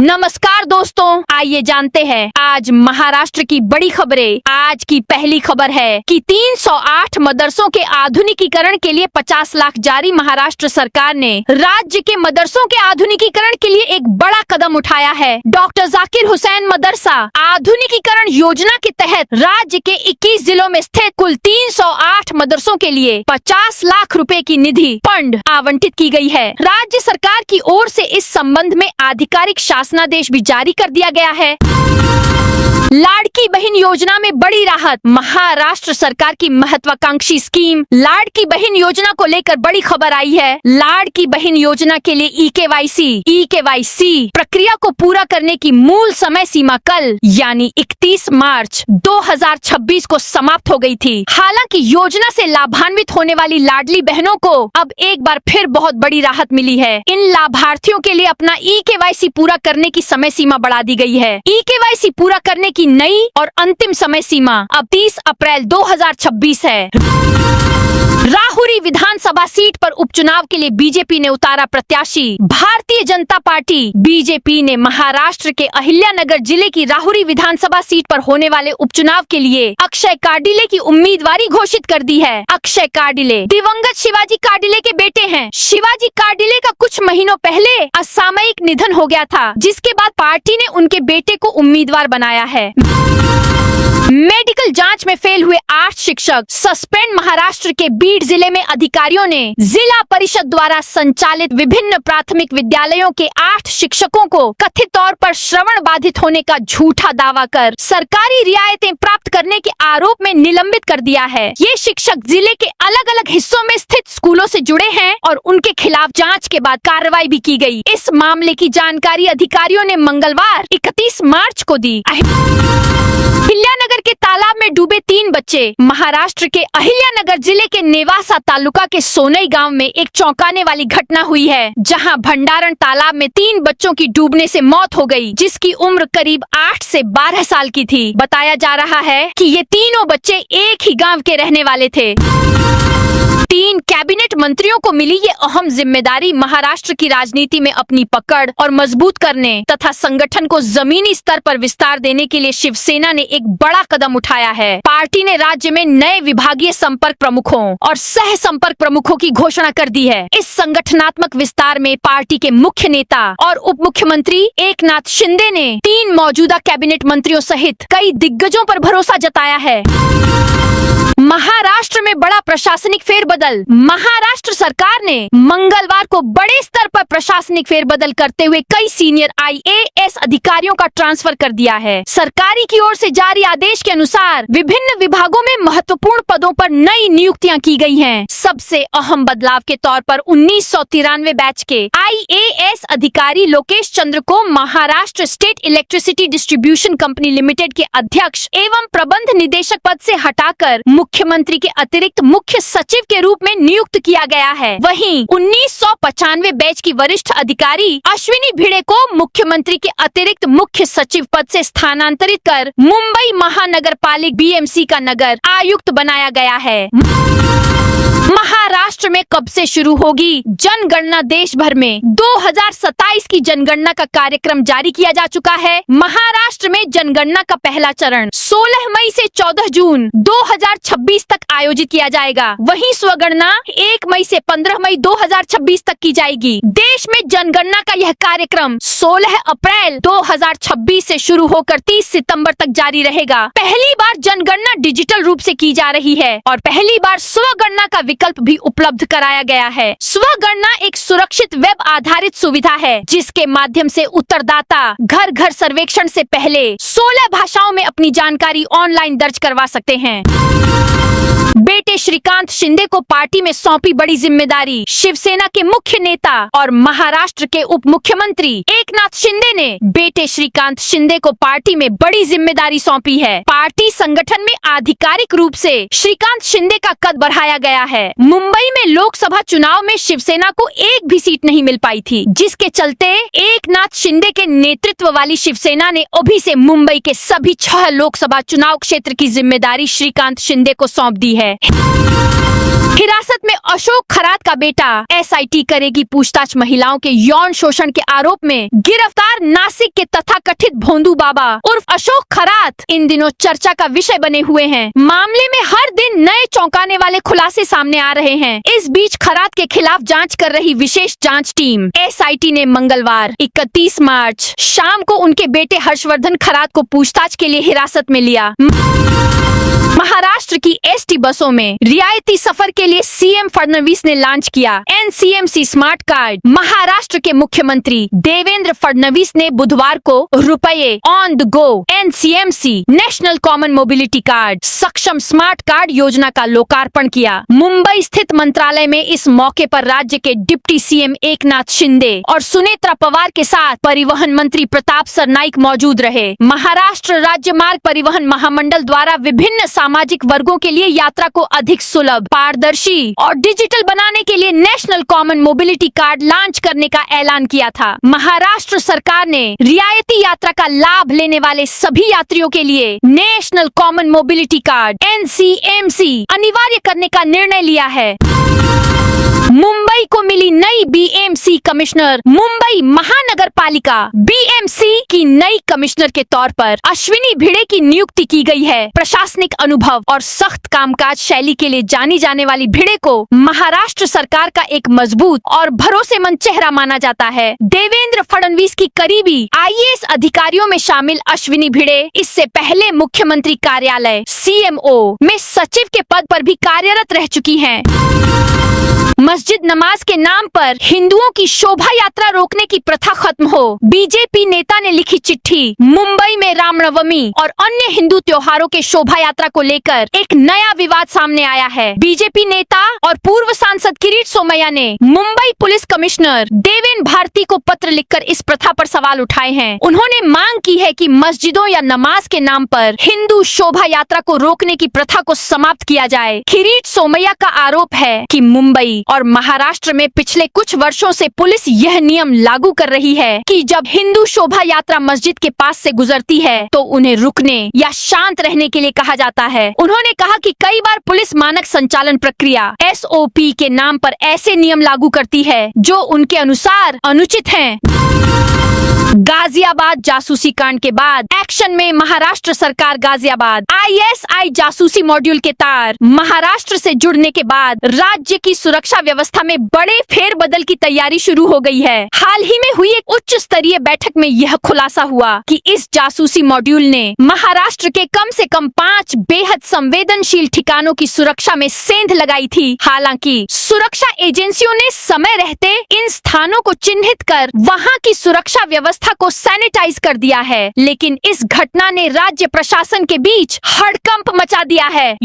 नमस्कार दोस्तों, आइए जानते हैं आज महाराष्ट्र की बड़ी खबरें। आज की पहली खबर है कि 308 मदरसों के आधुनिकीकरण के लिए 50 लाख जारी। महाराष्ट्र सरकार ने राज्य के मदरसों के आधुनिकीकरण के लिए एक बड़ा कदम उठाया है। डॉक्टर जाकिर हुसैन मदरसा आधुनिकीकरण योजना के तहत राज्य के 21 जिलों में स्थित कुल 308 मदरसों के लिए 50 लाख रुपए की निधि फंड आवंटित की गई है। राज्य सरकार की ओर से इस संबंध में आधिकारिक शासनादेश भी जारी कर दिया गया है। लाड़की बहन योजना में बड़ी राहत। महाराष्ट्र सरकार की महत्वाकांक्षी स्कीम लाड़की बहन योजना को लेकर बड़ी खबर आई है। लाड़की बहन योजना के लिए ई-केवाईसी प्रक्रिया को पूरा करने की मूल समय सीमा कल यानी 31 मार्च 2026 को समाप्त हो गई थी। हालांकि योजना से लाभान्वित होने वाली लाडली बहनों को अब एक बार फिर बहुत बड़ी राहत मिली है। इन लाभार्थियों के लिए अपना ई-केवाईसी पूरा करने की समय सीमा बढ़ा दी गई है। ई-केवाईसी पूरा करने की नई और अंतिम समय सीमा अब 30 अप्रैल 2026 है। राहुरी विधानसभा सीट पर उपचुनाव के लिए बीजेपी ने उतारा प्रत्याशी। भारतीय जनता पार्टी बीजेपी ने महाराष्ट्र के अहिल्यानगर जिले की राहुरी विधानसभा सीट पर होने वाले उपचुनाव के लिए अक्षय कार्डिले की उम्मीदवारी घोषित कर दी है। अक्षय कार्डिले दिवंगत शिवाजी कार्डिले के बेटे हैं। शिवाजी कार्डिले का कुछ महीनों पहले असामयिक निधन हो गया था, जिसके बाद पार्टी ने उनके बेटे को उम्मीदवार बनाया है। मेडिकल जांच में फेल हुए 8 शिक्षक सस्पेंड। महाराष्ट्र के बीड जिले में अधिकारियों ने जिला परिषद द्वारा संचालित विभिन्न प्राथमिक विद्यालयों के 8 शिक्षकों को कथित तौर पर श्रवण बाधित होने का झूठा दावा कर सरकारी रियायतें प्राप्त करने के आरोप में निलंबित कर दिया है। ये शिक्षक जिले के अलग अलग हिस्सों में स्थित स्कूलों से जुड़े हैं और उनके खिलाफ जाँच के बाद कार्रवाई भी की गयी। इस मामले की जानकारी अधिकारियों ने मंगलवार 31 मार्च को दी। अहिल्यानगर के तालाब में डूबे 3 बच्चे। महाराष्ट्र के अहिल्यानगर जिले के नेवासा तालुका के सोनई गांव में एक चौंकाने वाली घटना हुई है, जहां भंडारण तालाब में 3 बच्चों की डूबने से मौत हो गई, जिसकी उम्र करीब 8 से 12 साल की थी। बताया जा रहा है कि ये तीनों बच्चे एक ही गांव के रहने वाले थे। 3 कैबिनेट मंत्रियों को मिली ये अहम जिम्मेदारी। महाराष्ट्र की राजनीति में अपनी पकड़ और मजबूत करने तथा संगठन को जमीनी स्तर पर विस्तार देने के लिए शिवसेना ने एक बड़ा कदम उठाया है। पार्टी ने राज्य में नए विभागीय संपर्क प्रमुखों और सह संपर्क प्रमुखों की घोषणा कर दी है। इस संगठनात्मक विस्तार में पार्टी के मुख्य नेता और उप मुख्यमंत्री एकनाथ शिंदे ने 3 मौजूदा कैबिनेट मंत्रियों सहित कई दिग्गजों पर भरोसा जताया है। महाराष्ट्र में बड़ा प्रशासनिक फेरबदल। महाराष्ट्र सरकार ने मंगलवार को बड़े स्तर पर प्रशासनिक फेरबदल करते हुए कई सीनियर IAS अधिकारियों का ट्रांसफर कर दिया है। सरकारी की ओर से जारी आदेश के अनुसार विभिन्न विभागों में महत्वपूर्ण पदों पर नई नियुक्तियां की गई हैं। सबसे अहम बदलाव के तौर पर 1993 बैच के IAS अधिकारी लोकेश चंद्र को Maharashtra state electricity distribution company limited के अध्यक्ष एवं प्रबंध निदेशक पद से हटाकर मुख्यमंत्री के अतिरिक्त मुख्य सचिव के रूप में नियुक्त किया गया है। वहीं 1995 बैच की वरिष्ठ अधिकारी अश्विनी भिड़े को मुख्यमंत्री के अतिरिक्त मुख्य सचिव पद से स्थानांतरित कर मुंबई महानगर पालिका BMC का नगर आयुक्त बनाया गया है। महाराष्ट्र में कब से शुरू होगी जनगणना? देश भर में 2027 की जनगणना का कार्यक्रम जारी किया जा चुका है। महाराष्ट्र में जनगणना का पहला चरण 16 मई से 14 जून 2026 तक आयोजित किया जाएगा। वहीं स्वगणना 1 मई से 15 मई 2026 तक की जाएगी। देश में जनगणना का यह कार्यक्रम 16 अप्रैल 2026 से शुरू होकर 30 सितंबर तक जारी रहेगा। पहली बार जनगणना डिजिटल रूप से की जा रही है और पहली बार स्वगणना का विकल्प भी उपलब्ध कराया गया है। स्वगणना एक सुरक्षित वेब आधारित सुविधा है, जिसके माध्यम से उत्तरदाता घर घर सर्वेक्षण से पहले 16 भाषाओं में अपनी जानकारी ऑनलाइन दर्ज करवा सकते हैं। बेटे श्रीकांत शिंदे को पार्टी में सौंपी बड़ी जिम्मेदारी। शिवसेना के मुख्य नेता और महाराष्ट्र के उप मुख्यमंत्री एकनाथ शिंदे ने बेटे श्रीकांत शिंदे को पार्टी में बड़ी जिम्मेदारी सौंपी है। पार्टी संगठन में आधिकारिक रूप से श्रीकांत शिंदे का कद बढ़ाया गया है। मुंबई में लोकसभा चुनाव में शिवसेना को एक भी सीट नहीं मिल पाई थी, जिसके चलते एकनाथ शिंदे के नेतृत्व वाली शिवसेना ने अभी से मुंबई के सभी 6 लोकसभा चुनाव क्षेत्र की जिम्मेदारी श्रीकांत शिंदे को सौंप दी है। हिरासत में अशोक खरात का बेटा, एसआईटी करेगी पूछताछ। महिलाओं के यौन शोषण के आरोप में गिरफ्तार नासिक के तथाकथित भोंदू बाबा उर्फ अशोक खरात इन दिनों चर्चा का विषय बने हुए हैं। मामले में हर दिन नए चौंकाने वाले खुलासे सामने आ रहे हैं। इस बीच खरात के खिलाफ जांच कर रही विशेष जांच टीम एसआईटी ने मंगलवार 31 मार्च शाम को उनके बेटे हर्षवर्धन खरात को पूछताछ के लिए हिरासत में लिया। महाराष्ट्र की एसटी बसों में रियायती सफर के लिए सीएम फडणवीस ने लॉन्च किया एनसीएमसी स्मार्ट कार्ड। महाराष्ट्र के मुख्यमंत्री देवेंद्र फडणवीस ने बुधवार को रुपये on the go NCMC national common mobility card सक्षम स्मार्ट कार्ड योजना का लोकार्पण किया। मुंबई स्थित मंत्रालय में इस मौके पर राज्य के डिप्टी सीएम एकनाथ शिंदे और सुनेत्रा पवार के साथ परिवहन मंत्री प्रताप सरनाइक मौजूद रहे। महाराष्ट्र राज्य मार्ग परिवहन महामंडल द्वारा विभिन्न सामाजिक वर्गों के लिए यात्रा को अधिक सुलभ, पारदर्शी और डिजिटल बनाने के लिए national common mobility card launch करने का ऐलान किया था। महाराष्ट्र सरकार ने रियायती यात्रा का लाभ लेने वाले सभी यात्रियों के लिए national common mobility card NCMC अनिवार्य करने का निर्णय लिया है। मुंबई को मिली नई बीएमसी कमिश्नर। मुंबई महानगर पालिका बीएमसी की नई कमिश्नर के तौर पर अश्विनी भिड़े की नियुक्ति की गई है। प्रशासनिक अनुभव और सख्त कामकाज शैली के लिए जानी जाने वाली भिड़े को महाराष्ट्र सरकार का एक मजबूत और भरोसेमंद चेहरा माना जाता है। देवेंद्र फडणवीस की करीबी आईएएस अधिकारियों में शामिल अश्विनी भिड़े इससे पहले मुख्यमंत्री कार्यालय सीएमओ में सचिव के पद पर भी कार्यरत रह चुकी हैं। मस्जिद नमाज के नाम पर हिंदुओं की शोभा यात्रा रोकने की प्रथा खत्म हो। बीजेपी नेता ने लिखी चिट्ठी। मुंबई में रामनवमी और अन्य हिंदू त्योहारों के शोभा यात्रा को लेकर एक नया विवाद सामने आया है। बीजेपी नेता और पूर्व सांसद किरीट सोमैया ने मुंबई पुलिस कमिश्नर देवेन भारती को पत्र लिखकर इस प्रथा पर सवाल उठाए हैं। उन्होंने मांग की है कि मस्जिदों या नमाज के नाम पर हिंदू शोभा यात्रा को रोकने की प्रथा को समाप्त किया जाए। किरीट सोमैया का आरोप है कि मुंबई और महाराष्ट्र में पिछले कुछ वर्षों से पुलिस यह नियम लागू कर रही है कि जब हिंदू शोभा यात्रा मस्जिद के पास से गुजरती है तो उन्हें रुकने या शांत रहने के लिए कहा जाता है। उन्होंने कहा कि कई बार पुलिस मानक संचालन प्रक्रिया एसओपी के नाम पर ऐसे नियम लागू करती है जो उनके अनुसार अनुचित हैं। गाजियाबाद जासूसी कांड के बाद एक्शन में महाराष्ट्र सरकार। गाजियाबाद आईएसआई जासूसी मॉड्यूल के तार महाराष्ट्र से जुड़ने के बाद राज्य की सुरक्षा व्यवस्था में बड़े फेरबदल की तैयारी शुरू हो गई है। हाल ही में हुई एक उच्च स्तरीय बैठक में यह खुलासा हुआ कि इस जासूसी मॉड्यूल ने महाराष्ट्र के कम से कम 5 बेहद संवेदनशील ठिकानों की सुरक्षा में सेंध लगाई थी। हालांकि सुरक्षा एजेंसियों ने समय रहते इन स्थानों को चिन्हित कर वहां की सुरक्षा व्यवस्था को सैनिटाइज कर दिया है, लेकिन इस घटना ने राज्य प्रशासन के बीच हड़कंप मचा दिया है।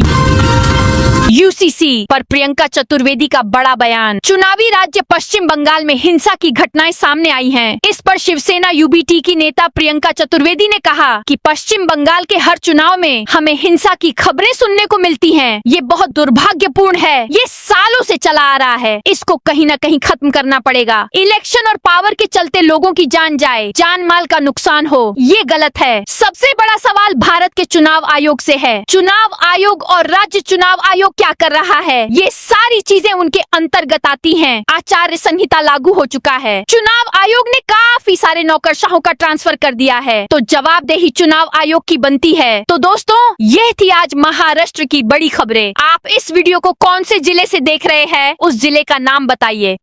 यूसीसी पर प्रियंका चतुर्वेदी का बड़ा बयान। चुनावी राज्य पश्चिम बंगाल में हिंसा की घटनाएं सामने आई हैं। इस पर शिवसेना यूबीटी की नेता प्रियंका चतुर्वेदी ने कहा कि पश्चिम बंगाल के हर चुनाव में हमें हिंसा की खबरें सुनने को मिलती हैं। ये बहुत दुर्भाग्यपूर्ण है। ये सालों से चला आ रहा है। इसको कहीं न कहीं खत्म करना पड़ेगा। इलेक्शन और पावर के चलते लोगों की जान जाए, जान माल का नुकसान हो, ये गलत है। सबसे बड़ा सवाल भारत के चुनाव आयोग से है। चुनाव आयोग और राज्य चुनाव आयोग क्या कर रहा है? ये सारी चीजें उनके अंतर्गत आती हैं। आचार्य संहिता लागू हो चुका है। चुनाव आयोग ने काफी सारे नौकरशाहों का ट्रांसफर कर दिया है, तो जवाबदेही चुनाव आयोग की बनती है। तो दोस्तों, यह थी आज महाराष्ट्र की बड़ी खबरें। आप इस वीडियो को कौन से जिले से देख रहे हैं? उस जिले का नाम बताइए।